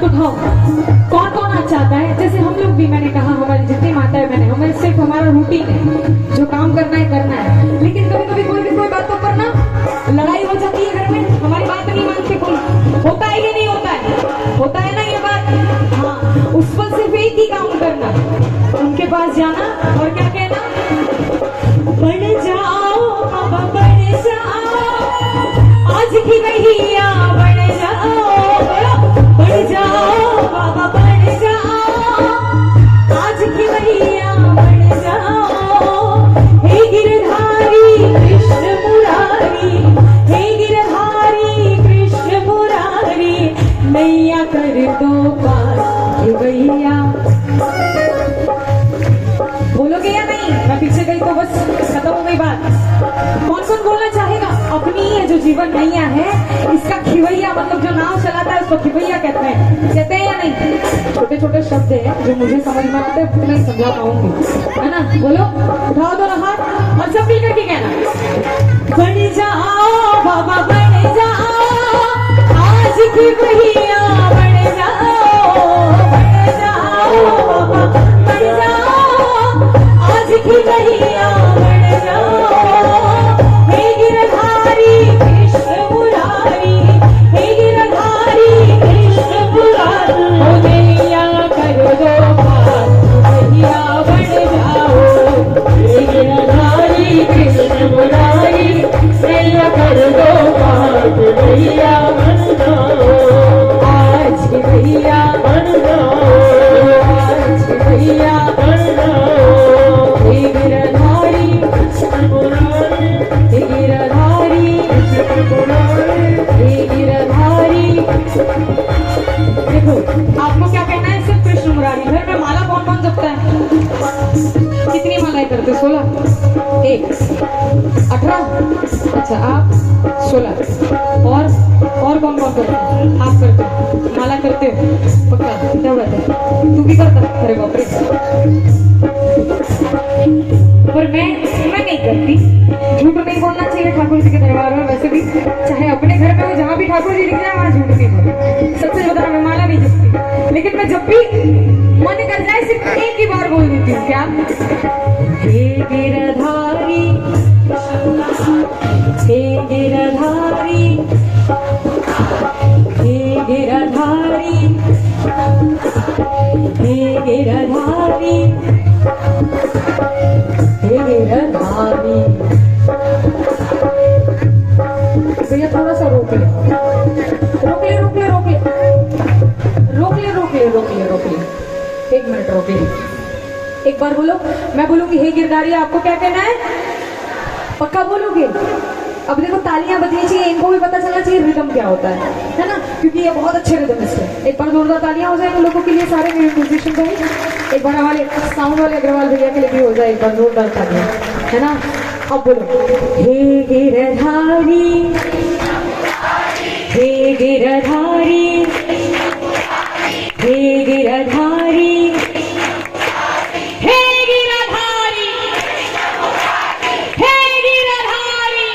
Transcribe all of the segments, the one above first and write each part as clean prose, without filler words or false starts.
हाथ उठाओ। कौन कौन आज चाहता है, जैसे हम लोग भी, मैंने कहा हमारी जितनी माताएं बहनें, हमें सिर्फ हमारा रूटीन है, जो काम करना है, लेकिन कभी कभी कोई बातों पर ना लड़ाई हो जाती है घर में, हमारी बात नहीं मानते कोई, होता है कि नहीं होता है, होता है ना ये बात। हाँ, उस पर सिर्फ एक ही काम करना, उनके पास जाना और क्या कहना, बढ़ जाओ बाबा बढ़ जाओ, आज की भैया बढ़ जाओ बाबा बढ़ जाओ, आज की भैया बढ़ जाओ। हे गिरधारी कृष्ण मुरारी, हे गिरधारी कृष्ण मुरारी, नैया कर दो पार भैया। बोलोगे या नहीं? मैं पीछे गई तो बस खत्म हो गई बात। कौन कौन बोलना चाहेगा? अपनी ये जो जीवन नैया है, इसका खिवैया, मतलब जो नाव चलाता है उसको खिवैया कहते हैं या नहीं? छोटे छोटे शब्द है जो मुझे समझ में आते हैं, मैं समझा पाऊंगी, है ना? बोलो, उठाओ दो हाथ और सब मिलकर के कहना, बढ़ जाओ बाबा बढ़ जाओ, आज की भैया बढ़ जाओ, बढ़ जाओ बाबा बढ़ जाओ, आज की भैया बढ़ जाओ। हे गिरधारी कृष्ण मुरारी, हे गिरधारी कृष्ण मुरारी, ओ नैया कर दो पार भैया बढ़ जाओ। हे गिरधारी कृष्ण मुरारी, नैया कर दो पार भैया बढ़ जाओ, आज की भैया बढ़ जाओ, आज की भैया बढ़ जाओ। हे गिरधारी कृष्ण मुरारी, हे गिरधारी कृष्ण मुरारी, हे गिरधारी। देखो, आपको क्या कहना है? सिर्फ कृष्ण मुरारी। घर में माला कौन कौन जपता है? कितनी मालाएं करते? 16, 1, 18, अच्छा आप 16, और कौन कौन करते हैं? आप करते हो माला, करते हो पक्का? क्या बात है, तू भी करता? अरे बाप रे, पर मैं नहीं करती। झूठ नहीं बोलना चाहिए ठाकुर जी के दरबार में, वैसे भी चाहे अपने घर में हो, जहाँ भी ठाकुर जी दिख जाए वहाँ झूठ नहीं बोलना। सबसे बता, मैं माला नहीं जपती, लेकिन मैं जब भी मन कर जाए सिर्फ एक ही बार बोल देती हूँ, क्या? हे गिरधारी, हे गिरधारी, हे गिरधारी, हे गिरधारी, हे गिरधारी। भैया थोड़ा सा रोक ले, रोक ले, रोक ले, रोक ले, रोक ले, रोक ले, रोक ले, रोक ले, 1 मिनट रोक ले। एक बार बोलो, मैं बोलूंगी हे गिरधारी, आपको क्या कहना है? पक्का बोलोगे? अब देखो, तालियां बजनी चाहिए, इनको भी पता चलना चाहिए रिदम क्या होता है ना? क्योंकि ये बहुत अच्छे रिदमिस्ट है। एक बार जोरदार तालियां हो जाए लोगों के लिए, सारे म्यूजिशियन को। एक बार हमारे साउंड वाले अग्रवाल भैया के लिए भी हो जाए एक बार जोरदार तालियां, है ना? अब बोलो, हे गिरधारी, हे गिरधारी, हे गिरधारी, हे गिरधारी, हे गिरधारी,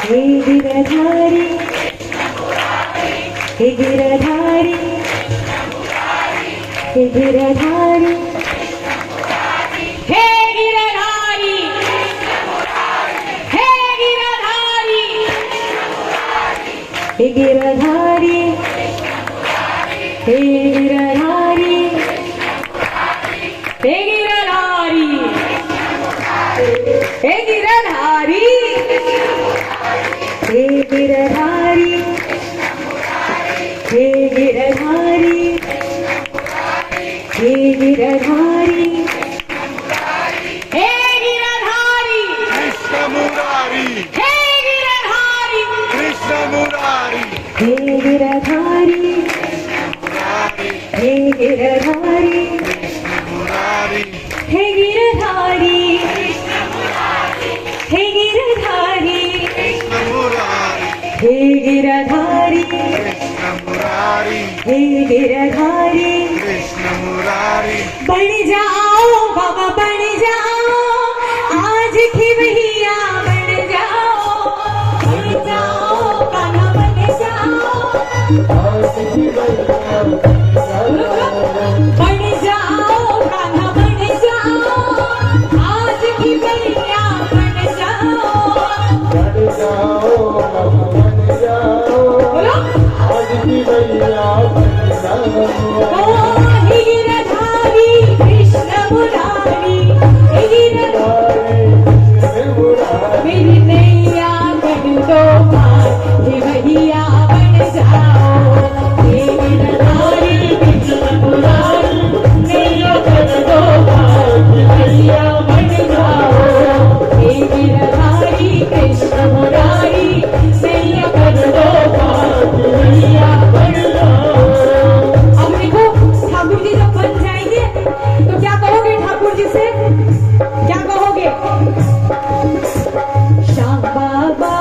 हे गिरधारी, हे गिरधारी, हे गिरधारी, हे गिरधारी, हे गिरधारी, हे गिरधारी, हे गिरधारी, हे गिरधारी, हे गिरधारी, हे गिरधारी, हे गिरधारी, हे गिरधारी, हे गिरधारी कृष्ण मुरारी, हे गिरधारी कृष्ण मुरारी, हे गिरधारी, हे गिरधारी, मुरारी, हे गिरधारी, हे गिरधारी, कृष्ण मुरारी, हे गिरधारी, कृष्ण मुरारी, हे गिरधारी। कृष्ण मुरारी, बढ़ जाओ बाबा बढ़ जाओ, आज की भैया बढ़ जाओ, कान्हा बन जाओ, बन जाओ कान्हा बन जाओ, आज की मैया बन जाओ। बोलो ओ हीरधारी कृष्ण मुरारी, मेरी नैया बन दो पार, हे भैया बन जाओ। हीरधारी कृष्ण मुरारी, नैया बन दो पार, हे भैया बन जाओ। हीरधारी कृष्ण मुरारी, नैया बन दो पार, हे भैया बन जाओ। अब देखो ठाकुर जी जब बन जाएंगे तो क्या कहोगे ठाकुर जी से, क्या कहोगे? श्याम बाबा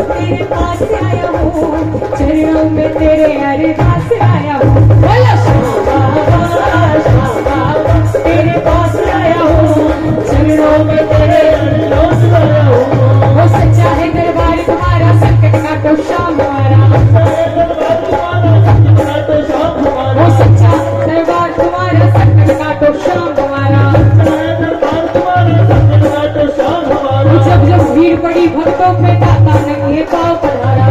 तेरे पास आया हूँ, चरणों में तेरे अरदास आया हूँ। बोलो श्याम बाबा तेरे पास आया हूँ, चरणों में तेरे अरदास आया हूँ। वो सच्चा है दरबार तुम्हारा, संकट काटो श्याम हमारा। वो सच्चा दरबार तुम्हारा, संकट काटो श्याम हमारा। जब जब भीड़ पड़ी भक्तों पे, दाता नंगे पाँव पधारा।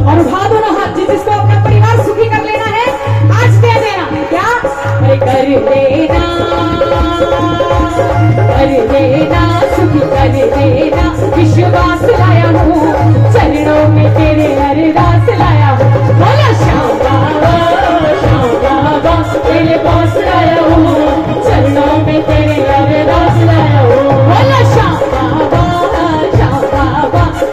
और उठा दो ना हाथ, जिसको अपना परिवार सुखी कर लेना है आज दे देना। क्या? अरे कर लेना सुखी कर लेना, विश्वास लाया हूँ, चरणों में तेरे अरदास लाया हूँ। बोलो श्याम बाबा तेरे पास आया हूँ, चरणों में तेरे अरदास लाया हूँ। बोलो श्याम बाबा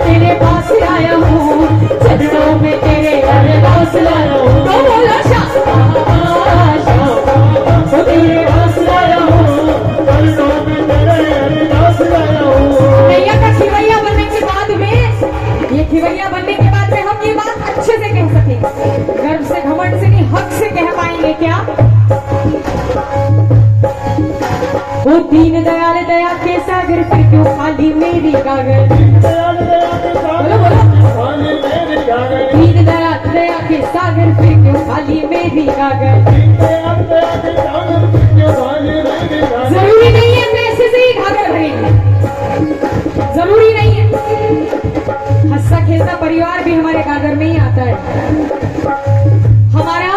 तेरे पास आया हूँ, चरणों में तेरे अरदास लाया हूँ। तो बोलो श्याम बाबा तेरे पास आया हूँ, चरणों में तेरे अरदास लाया हूँ। नैया का खिवैया बनने के बाद में, ये खिवैया बनने के बाद में हम ये बात अच्छे से कह सकेंगे, गर्व से घमंड से नहीं, हक से कह पाएंगे। क्या? वो दीन दयाल दया के सागर, फिर क्यों खाली मेरी गागर? बोलो बोलो। दीन दयाल दया के सागर, फिर क्यों खाली मेरी गागर? जरूरी नहीं है पैसे से ही गागर भरेंगे, जरूरी नहीं है। हंसता खेलता परिवार भी हमारे गागर में ही आता है। हमारा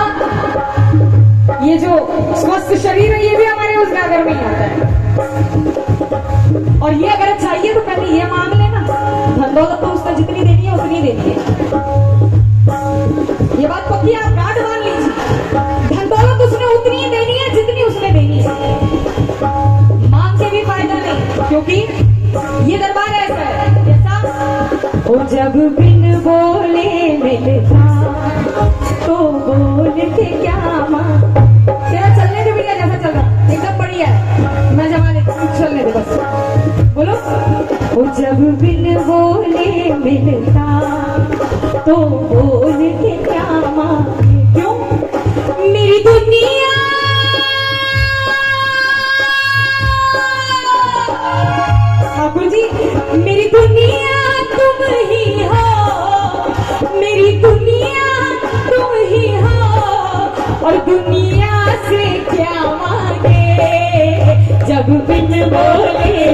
ये जो स्वस्थ शरीर है, ये भी हमारे उस गागर में ही आता है। और ये अगर चाहिए तो पहले ये मांग लेना, धन दौलत तो उसका जितनी देनी है उतनी देनी है। ये बात पक्की है, आप गांठ मान लीजिए। धन दौलत उसने उतनी ही देनी है जितनी उसने देनी है, मांग के भी फायदा नहीं, क्योंकि ये दरबार ऐसा है। कैसा? ओ जब बिन बोले मिलता तो बोल के क्या मां। तेरा चलने दे भैया, जैसा चल रहा एकदम बढ़िया है, मैं जमा लेती हूँ, चलने दे बस। बोलो ओ जब बिन बोले मिलता तो बोल के क्या मां। क्यों? मेरी दुनिया ठाकुर जी, मेरी दुनिया तुम ही हो, मेरी दुनिया तुम ही हो, और दुनिया से क्या मांगे जब बिन बोले